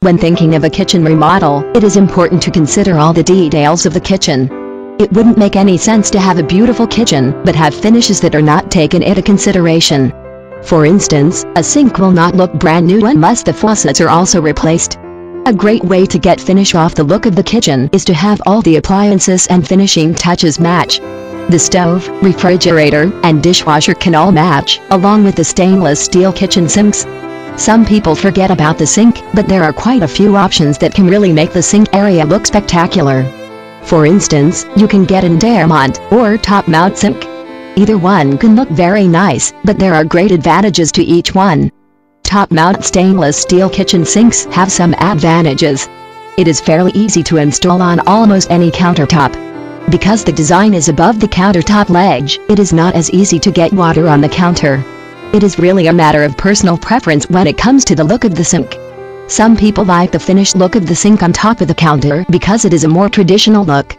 When thinking of a kitchen remodel, it is important to consider all the details of the kitchen. It wouldn't make any sense to have a beautiful kitchen, but have finishes that are not taken into consideration. For instance, a sink will not look brand new unless the faucets are also replaced. A great way to get finish off the look of the kitchen is to have all the appliances and finishing touches match. The stove, refrigerator, and dishwasher can all match, along with the stainless steel kitchen sinks. Some people forget about the sink, but there are quite a few options that can really make the sink area look spectacular. For instance, you can get an Diamond or top mount sink. Either one can look very nice, but there are great advantages to each one. Top mount stainless steel kitchen sinks have some advantages. It is fairly easy to install on almost any countertop. Because the design is above the countertop ledge, it is not as easy to get water on the counter. It is really a matter of personal preference when it comes to the look of the sink. Some people like the finished look of the sink on top of the counter because it is a more traditional look.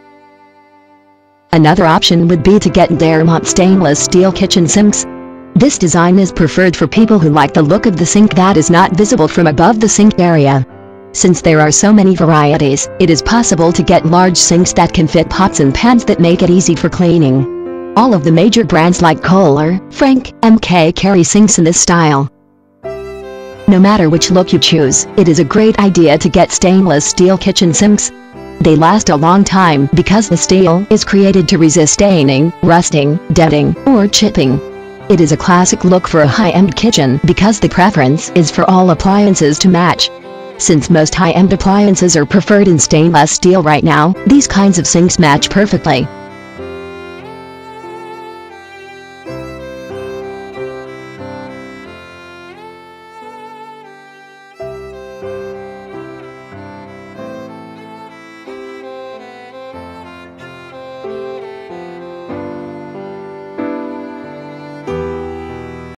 Another option would be to get Diamond stainless steel kitchen sinks. This design is preferred for people who like the look of the sink that is not visible from above the sink area. Since there are so many varieties, it is possible to get large sinks that can fit pots and pans that make it easy for cleaning. All of the major brands like Kohler, Frank, MK carry sinks in this style. No matter which look you choose, it is a great idea to get stainless steel kitchen sinks. They last a long time because the steel is created to resist staining, rusting, denting, or chipping. It is a classic look for a high-end kitchen because the preference is for all appliances to match. Since most high-end appliances are preferred in stainless steel right now, these kinds of sinks match perfectly.